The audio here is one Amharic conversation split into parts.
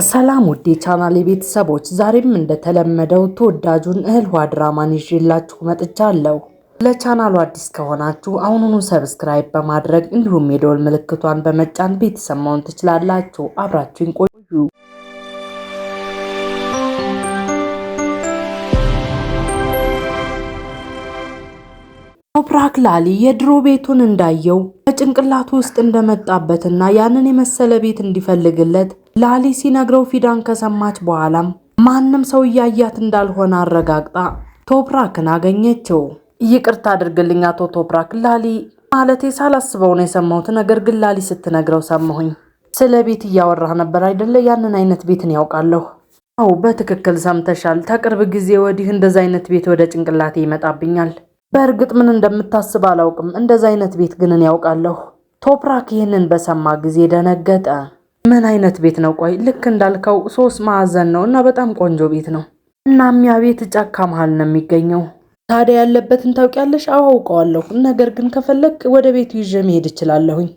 ሰላም ውዴ ቻናሌ ቤተሰቦች ዛሬም እንደተለመደው ተወዳጁን እህል ውሃ ድራማን ይዤላችሁ መጥቻለሁ። ለቻናሉ አዲስ ከሆናችሁ አሁኑኑ ሰብስክራይብ በማድረግ እንዲሁም የደወል ምልክቷን በመጫን ቤተሰብ መሆን ትችላላችሁ። አብራችሁን ቆዩ። ቶፕራክ ላሊ የድሮ ቤቱን እንዳየው በጭንቅላቱ ውስጥ እንደመጣበትና ያንን የመሰለ ቤት እንዲፈልግለት ላሊ ሲነግረው ፊዳን ከሰማች በኋላም ማንም ሰው እያያት እንዳልሆነ አረጋግጣ ቶፕራክን አገኘችው። ይቅርታ አድርግልኝ አቶ ቶፕራክ፣ ላሊ ማለቴ ሳላስበው ነው የሰማሁት። ነገር ግን ላሊ ስትነግረው ሰማሁኝ። ስለ ቤት እያወራህ ነበር አይደለ? ያንን አይነት ቤትን ያውቃለሁ። አዎ በትክክል ሰምተሻል። ከቅርብ ጊዜ ወዲህ እንደዛ አይነት ቤት ወደ ጭንቅላቴ ይመጣብኛል። በእርግጥ ምን እንደምታስብ አላውቅም። እንደዛ አይነት ቤት ግን ያውቃለሁ። ቶፕራክ ይህንን በሰማ ጊዜ ደነገጠ። ምን አይነት ቤት ነው? ቆይ ልክ እንዳልከው 3 ማዕዘን ነው እና በጣም ቆንጆ ቤት ነው። እናም ያ ቤት ጫካ መሃል ነው የሚገኘው። ታዲያ ያለበትን ታውቂያለሽ? አዎ አውቀዋለሁ። ነገር ግን ከፈለክ ወደ ቤቱ ይዤ መሄድ እችላለሁኝ።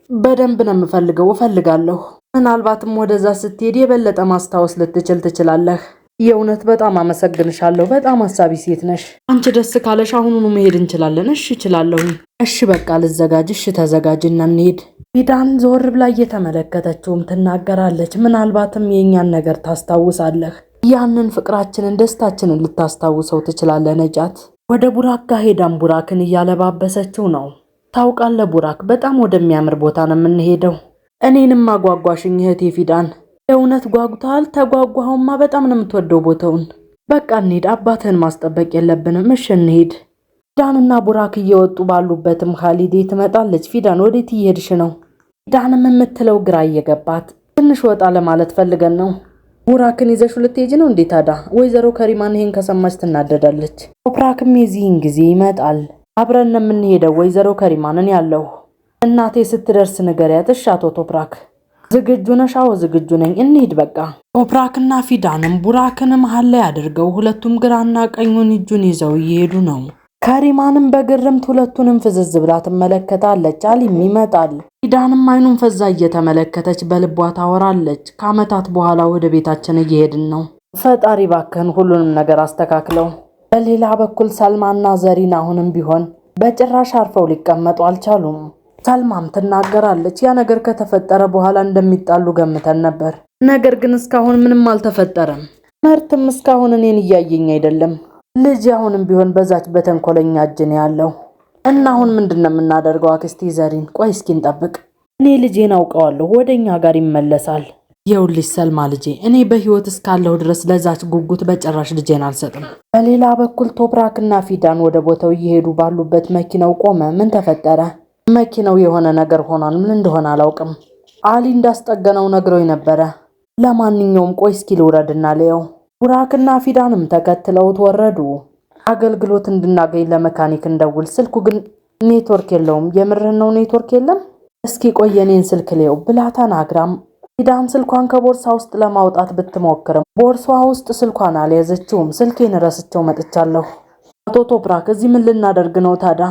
በደንብ ነው እፈልጋለሁ። ምናልባትም ወደዛ ስትሄድ የበለጠ ማስታወስ ልትችል ትችላለህ። የእውነት በጣም አመሰግንሻለሁ። በጣም አሳቢ ሴት ነሽ። አንቺ ደስ ካለሽ አሁኑኑ መሄድ እንችላለን። እሺ እችላለሁ። እሺ በቃ ልዘጋጅ። እሺ ተዘጋጅና እንሄድ። ፊዳን ዞር ብላ እየተመለከተችውም ትናገራለች። ምናልባትም የእኛን ነገር ታስታውሳለህ። ያንን ፍቅራችንን፣ ደስታችንን ልታስታውሰው ትችላለህ ነጃት። ወደ ቡራክ ጋር ሄዳም ቡራክን እያለባበሰችው ነው። ታውቃለህ ቡራክ፣ በጣም ወደሚያምር ቦታ ነው የምንሄደው። እኔንም አጓጓሽኝ እህቴ ፊዳን። እውነት ጓጉታል? ተጓጓኸውማ በጣም ነው የምትወደው ቦታውን። በቃ እንሂድ፣ አባትህን ማስጠበቅ የለብንም። እሺ እንሂድ። ፊዳንና ቡራክ እየወጡ ባሉበትም ኻሊዴ ትመጣለች። ፊዳን ወዴት እየሄድሽ ነው? ፊዳንም የምትለው ግራ እየገባት ትንሽ ወጣ ለማለት ፈልገን ነው። ቡራክን ይዘሽ ልትሄጂ ነው እንዴ? ታዲያ ወይዘሮ ከሪማን ይሄን ከሰማች ትናደዳለች። ቶፕራክም የዚህን ጊዜ ይመጣል። አብረን የምንሄደው ወይዘሮ ከሪማንን ያለው እናቴ ስትደርስ ንገሪያት። እሺ አቶ ቶፕራክ ዝግጁ ነሽ? አዎ ዝግጁ ነኝ። እንሂድ በቃ። ቶፕራክና ፊዳንም ቡራክን መሃል ላይ አድርገው ሁለቱም ግራና ቀኙን እጁን ይዘው እየሄዱ ነው። ከሪማንም በግርምት ሁለቱንም ፍዝዝ ብላ ትመለከታለች። አሊም ይመጣል። ፊዳንም አይኑን ፈዛ እየተመለከተች በልቧ ታወራለች። ከዓመታት በኋላ ወደ ቤታችን እየሄድን ነው። ፈጣሪ ባክህን ሁሉንም ነገር አስተካክለው። በሌላ በኩል ሰልማና ዘሪን አሁንም ቢሆን በጭራሽ አርፈው ሊቀመጡ አልቻሉም። ሰልማም ትናገራለች። ያ ነገር ከተፈጠረ በኋላ እንደሚጣሉ ገምተን ነበር። ነገር ግን እስካሁን ምንም አልተፈጠረም። መርትም እስካሁን እኔን እያየኝ አይደለም። ልጅ አሁንም ቢሆን በዛች በተንኮለኛ እጅ ነው ያለው እና አሁን ምንድነው የምናደርገው? አክስቴ ዘሪን፣ ቆይ እስኪ እንጠብቅ። እኔ ልጄን አውቀዋለሁ፣ ወደኛ ጋር ይመለሳል። ይኸውልሽ ሰልማ ልጄ፣ እኔ በህይወት እስካለሁ ድረስ ለዛች ጉጉት በጭራሽ ልጄን አልሰጥም። በሌላ በኩል ቶፕራክና ፊዳን ወደ ቦታው እየሄዱ ባሉበት መኪናው ቆመ። ምን ተፈጠረ? መኪናው የሆነ ነገር ሆኗል። ምን እንደሆነ አላውቅም። አሊ እንዳስጠገነው ነግሮኝ ነበረ። ለማንኛውም ቆይ እስኪ ልውረድና ልየው። ቡራክና ፊዳንም ተከትለውት ወረዱ። አገልግሎት እንድናገኝ ለመካኒክ እንደውል። ስልኩ ግን ኔትወርክ የለውም። የምርህን ነው? ኔትወርክ የለም? እስኪ ቆይ የኔን ስልክ ልየው ብላ ተናግራም ፊዳን ስልኳን ከቦርሳ ውስጥ ለማውጣት ብትሞክርም ቦርሳዋ ውስጥ ስልኳን አልያዘችውም። ስልኬን ረስቸው መጥቻለሁ። አቶ ቶፕራክ እዚህ ምን ልናደርግ ነው ታዲያ?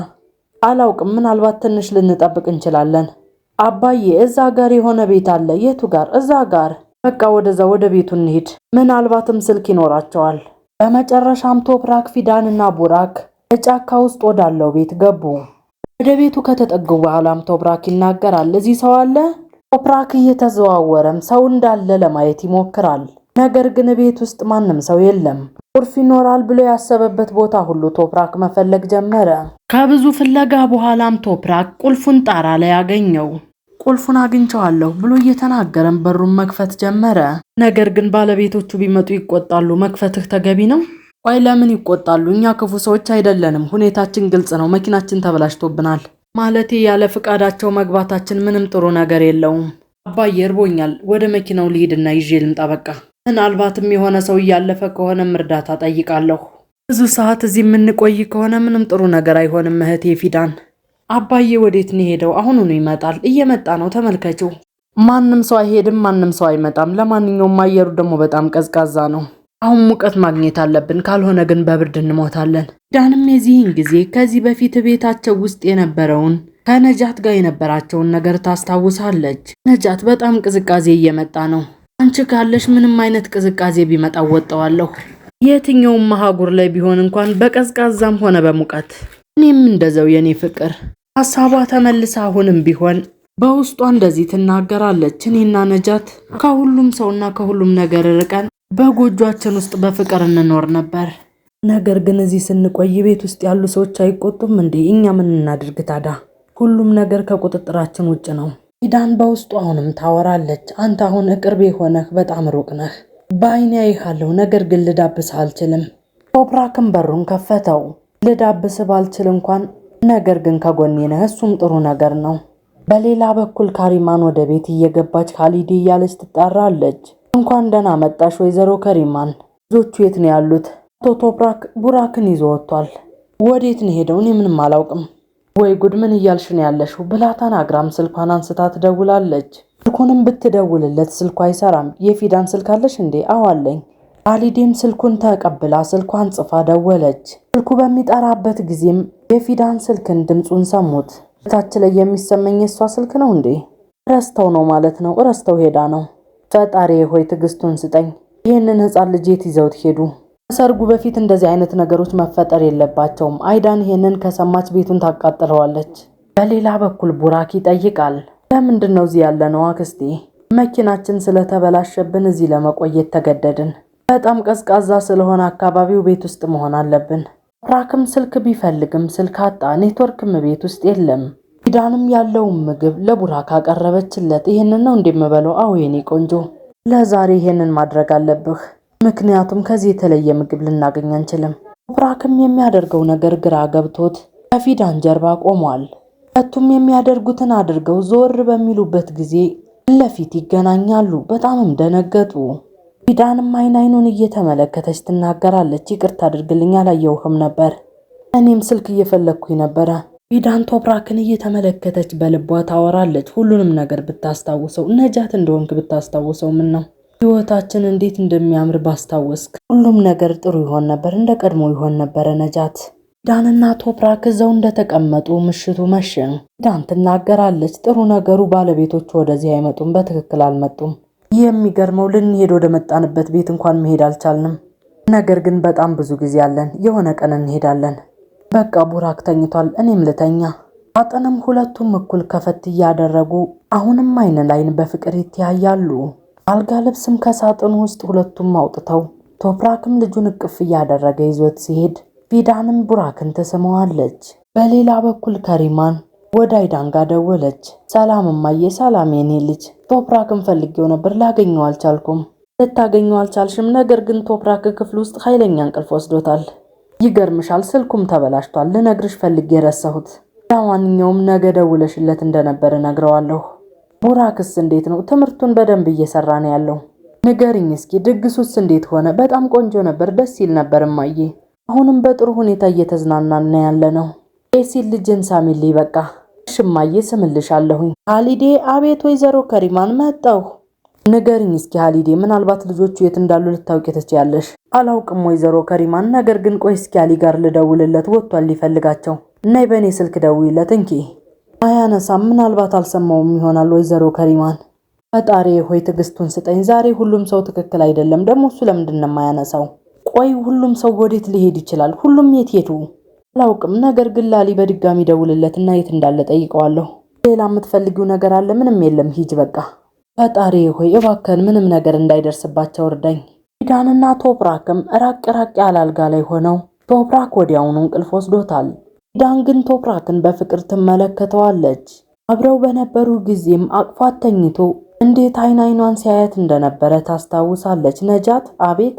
አላውቅም። ምናልባት ትንሽ ልንጠብቅ እንችላለን። አባዬ እዛ ጋር የሆነ ቤት አለ። የቱ ጋር? እዛ ጋር። በቃ ወደዛ ወደ ቤቱ እንሂድ። ምናልባትም ስልክ ይኖራቸዋል። በመጨረሻም ቶፕራክ ፊዳንና ቡራክ ጫካ ውስጥ ወዳለው ቤት ገቡ። ወደ ቤቱ ከተጠጉ በኋላም ቶፕራክ ይናገራል። እዚህ ሰው አለ? ቶፕራክ እየተዘዋወረም ሰው እንዳለ ለማየት ይሞክራል። ነገር ግን ቤት ውስጥ ማንም ሰው የለም። ቁልፍ ይኖራል ብሎ ያሰበበት ቦታ ሁሉ ቶፕራክ መፈለግ ጀመረ። ከብዙ ፍለጋ በኋላም ቶፕራክ ቁልፉን ጣራ ላይ አገኘው። ቁልፉን አግኝቼዋለሁ ብሎ እየተናገረም በሩን መክፈት ጀመረ። ነገር ግን ባለቤቶቹ ቢመጡ ይቆጣሉ። መክፈትህ ተገቢ ነው? ቆይ ለምን ይቆጣሉ? እኛ ክፉ ሰዎች አይደለንም። ሁኔታችን ግልጽ ነው። መኪናችን ተበላሽቶብናል። ማለቴ ያለ ፍቃዳቸው መግባታችን ምንም ጥሩ ነገር የለውም። አባዬ እርቦኛል። ወደ መኪናው ልሂድና ይዤ ልምጣ በቃ። ምናልባትም የሆነ ሰው እያለፈ ከሆነም እርዳታ ጠይቃለሁ። ብዙ ሰዓት እዚህ የምንቆይ ከሆነ ምንም ጥሩ ነገር አይሆንም እህቴ ፊዳን። አባዬ ወዴት ነው ሄደው? አሁኑኑ ይመጣል። እየመጣ ነው፣ ተመልከችው። ማንም ሰው አይሄድም፣ ማንም ሰው አይመጣም። ለማንኛውም አየሩ ደግሞ በጣም ቀዝቃዛ ነው። አሁን ሙቀት ማግኘት አለብን፣ ካልሆነ ግን በብርድ እንሞታለን። ፊዳንም የዚህን ጊዜ ከዚህ በፊት ቤታቸው ውስጥ የነበረውን ከነጃት ጋር የነበራቸውን ነገር ታስታውሳለች። ነጃት በጣም ቅዝቃዜ እየመጣ ነው። አንቺ ካለሽ ምንም አይነት ቅዝቃዜ ቢመጣ ወጣዋለሁ። የትኛውም ማሃጉር ላይ ቢሆን እንኳን በቀዝቃዛም ሆነ በሙቀት እኔም እንደዛው የኔ ፍቅር። ሐሳቧ ተመልሳ አሁንም ቢሆን በውስጧ እንደዚህ ትናገራለች። እኔና ነጃት ከሁሉም ሰውና ከሁሉም ነገር ርቀን በጎጇችን ውስጥ በፍቅር እንኖር ነበር። ነገር ግን እዚህ ስንቆይ ቤት ውስጥ ያሉ ሰዎች አይቆጡም እንዴ? እኛ ምን እናድርግ ታዲያ? ሁሉም ነገር ከቁጥጥራችን ውጭ ነው። ፊዳን በውስጡ አሁንም ታወራለች። አንተ አሁን ቅርቤ ሆነህ በጣም ሩቅ ነህ። በአይኔ አይሃለሁ፣ ነገር ግን ልዳብስህ አልችልም። ቶፕራክም በሩን ከፈተው። ልዳብስህ ባልችል እንኳን ነገር ግን ከጎኔ ነህ፣ እሱም ጥሩ ነገር ነው። በሌላ በኩል ካሪማን ወደ ቤት እየገባች ካሊዲ እያለች ትጣራለች። እንኳን ደህና መጣሽ ወይዘሮ ከሪማን። ልጆቹ የት ነው ያሉት? አቶ ቶፕራክ ቡራክን ይዞ ወጥቷል። ወዴት ነው ሄደው? እኔ ምንም አላውቅም። ወይ ጉድ፣ ምን እያልሽ ነው ያለሽው? ብላ ተናግራም ስልኳን አንስታ ትደውላለች። ስልኩንም ብትደውልለት ስልኩ አይሰራም። የፊዳን ስልክ አለሽ እንዴ? አዎ አለኝ። ካሊዲም ስልኩን ተቀብላ ስልኳን ጽፋ ደወለች። ስልኩ በሚጠራበት ጊዜም የፊዳን ስልክን ድምፁን ሰሙት። ታች ላይ የሚሰማኝ የሷ ስልክ ነው እንዴ? ረስተው ነው ማለት ነው። ረስተው ሄዳ ነው። ፈጣሪ ሆይ ትዕግስቱን ስጠኝ። ይህንን ህፃን ልጅ የት ይዘውት ሄዱ? ከሰርጉ በፊት እንደዚህ አይነት ነገሮች መፈጠር የለባቸውም። አይዳን ይሄንን ከሰማች ቤቱን ታቃጥለዋለች። በሌላ በኩል ቡራክ ይጠይቃል። ለምንድን ነው እዚህ ያለነው አክስቴ? መኪናችን ስለተበላሸብን እዚህ ለመቆየት ተገደድን። በጣም ቀዝቃዛ ስለሆነ አካባቢው ቤት ውስጥ መሆን አለብን። ቶፕራክም ስልክ ቢፈልግም ስልክ አጣ። ኔትወርክም ቤት ውስጥ የለም። ፊዳንም ያለውን ምግብ ለቡራክ አቀረበችለት። ይሄንን ነው እንደምበለው? አዎ የኔ ቆንጆ፣ ለዛሬ ይሄንን ማድረግ አለብህ፣ ምክንያቱም ከዚህ የተለየ ምግብ ልናገኝ አንችልም። ቶፕራክም የሚያደርገው ነገር ግራ ገብቶት ከፊዳን ጀርባ ቆሟል። ሁለቱም የሚያደርጉትን አድርገው ዞር በሚሉበት ጊዜ ለፊት ይገናኛሉ። በጣምም ደነገጡ። ፊዳንም አይኑን እየተመለከተች ትናገራለች። ይቅርታ አድርግልኝ፣ አላየሁህም ነበር። እኔም ስልክ እየፈለግኩኝ ነበረ። ፊዳን ቶፕራክን እየተመለከተች በልቧ ታወራለች። ሁሉንም ነገር ብታስታውሰው፣ ነጃት እንደሆንክ ብታስታውሰው፣ ምን ነው ህይወታችን እንዴት እንደሚያምር ባስታወስክ፣ ሁሉም ነገር ጥሩ ይሆን ነበር፣ እንደ ቀድሞ ይሆን ነበረ ነጃት። ፊዳንና ቶፕራክ እዛው እንደተቀመጡ ምሽቱ መሸ። ፊዳን ትናገራለች። ጥሩ ነገሩ ባለቤቶቹ ወደዚህ አይመጡም፣ በትክክል አልመጡም። የሚገርመው ልንሄድ ወደ መጣንበት ቤት እንኳን መሄድ አልቻልንም። ነገር ግን በጣም ብዙ ጊዜ አለን። የሆነ ቀን እንሄዳለን። በቃ ቡራክ ተኝቷል፣ እኔም ልተኛ። አጥንም ሁለቱም እኩል ከፈት እያደረጉ አሁንም አይን ላይን በፍቅር ይተያያሉ። አልጋ ልብስም ከሳጥኑ ውስጥ ሁለቱም አውጥተው ቶፕራክም ልጁን እቅፍ እያደረገ ይዞት ሲሄድ ፊዳንም ቡራክን ትስመዋለች። በሌላ በኩል ከሪማን ወደ አይዳን ጋር ደወለች። ሰላም እማዬ። ሰላም የኔ ልጅ። ቶፕራክን ፈልጌው ነበር፣ ላገኘው አልቻልኩም። ልታገኘው አልቻልሽም? ነገር ግን ቶፕራክ ክፍል ውስጥ ኃይለኛ እንቅልፍ ወስዶታል። ይገርምሻል፣ ስልኩም ተበላሽቷል። ልነግርሽ ፈልጌ ረሳሁት። ለማንኛውም ነገ ደውለሽለት እንደነበር እነግረዋለሁ። ቡራክስ እንዴት ነው? ትምህርቱን በደንብ እየሰራ ነው ያለው? ንገሪኝ እስኪ። ድግሱስ እንዴት ሆነ? በጣም ቆንጆ ነበር፣ ደስ ይል ነበር እማዬ። አሁንም በጥሩ ሁኔታ እየተዝናናን ያለ ነው። ኤሲል ልጅን ሳሚልኝ በቃ። እሺ እማዬ፣ ስምልሻለሁኝ። ሃሊዴ። አቤት ወይዘሮ ከሪማን። መጣሁ። ንገሪኝ እስኪ ሃሊዴ፣ ምናልባት ልጆቹ የት እንዳሉ ልታውቂ ትችያለሽ። አላውቅም ወይዘሮ ከሪማን፣ ነገር ግን ቆይ እስኪ አሊ ጋር ልደውልለት፣ ወጥቷል ሊፈልጋቸው። ነይ በእኔ ስልክ ደውይለት እንኪ። አያነሳም፣ ምናልባት አልሰማውም ይሆናል ወይዘሮ ከሪማን። ፈጣሪ ሆይ ትዕግስቱን ስጠኝ። ዛሬ ሁሉም ሰው ትክክል አይደለም። ደግሞ እሱ ለምንድን ነው የማያነሳው? ቆይ ሁሉም ሰው ወዴት ሊሄድ ይችላል? ሁሉም የት ሄዱ? አላውቅም፣ ነገር ግን ላሊ በድጋሚ ደውልለትና የት እንዳለ ጠይቀዋለሁ። ሌላ የምትፈልጊው ነገር አለ? ምንም የለም፣ ሂጅ በቃ። ፈጣሪ ሆይ እባክህን ምንም ነገር እንዳይደርስባቸው እርዳኝ። ፊዳንና ቶፕራክም ራቅ ራቅ ያለ አልጋ ላይ ሆነው ቶፕራክ ወዲያውኑ እንቅልፍ ወስዶታል። ፊዳን ግን ቶፕራክን በፍቅር ትመለከተዋለች። አብረው በነበሩ ጊዜም አቅፏት ተኝቶ እንዴት አይኗን ሲያያት እንደነበረ ታስታውሳለች። ነጃት። አቤት።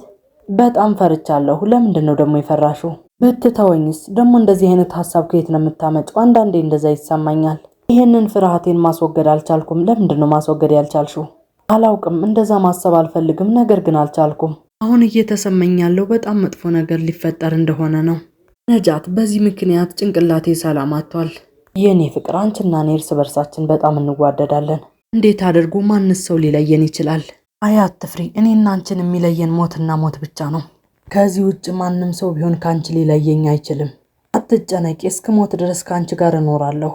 በጣም ፈርቻለሁ። ለምንድን ነው ደግሞ የፈራሽው? ብትተወኝስ? ደግሞ እንደዚህ አይነት ሐሳብ ከየት ነው የምታመጪው? አንዳንዴ እንደዛ ይሰማኛል። ይሄንን ፍርሃቴን ማስወገድ አልቻልኩም። ለምንድን ነው ማስወገድ ያልቻልሽው? አላውቅም፣ እንደዛ ማሰብ አልፈልግም፣ ነገር ግን አልቻልኩም። አሁን እየተሰማኝ ያለው በጣም መጥፎ ነገር ሊፈጠር እንደሆነ ነው ነጃት። በዚህ ምክንያት ጭንቅላቴ ሰላም አጥቷል። የኔ ፍቅር፣ አንቺና እኔ እርስ በርሳችን በጣም እንዋደዳለን። እንዴት አድርጎ ማንስ ሰው ሊለየን ይችላል? አያት ትፍሪ። እኔና አንቺን የሚለየን ሞትና ሞት ብቻ ነው። ከዚህ ውጭ ማንም ሰው ቢሆን ካንቺ ሊለየኝ አይችልም። አትጨነቂ፣ እስከ ሞት ድረስ ካንቺ ጋር እኖራለሁ።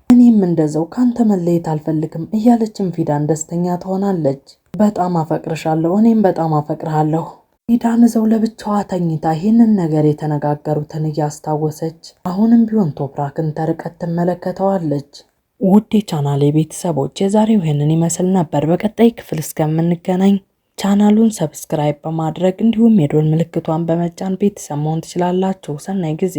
እኔም እንደዛው ካንተ መለየት አልፈልግም እያለችም ፊዳን ደስተኛ ትሆናለች። በጣም አፈቅርሻለሁ፣ እኔም በጣም አፈቅርሃለሁ። ፊዳን እዛው ለብቻዋ ተኝታ ይህንን ነገር የተነጋገሩትን እያስታወሰች አሁንም ቢሆን ቶፕራክን ተርቀት ትመለከተዋለች። ውድ የቻናሌ ቤተሰቦች የዛሬው ይህንን ይመስል ነበር። በቀጣይ ክፍል እስከምንገናኝ ቻናሉን ሰብስክራይብ በማድረግ እንዲሁም የዶል ምልክቷን በመጫን ቤተሰብ መሆን ትችላላችሁ። ሰናይ ጊዜ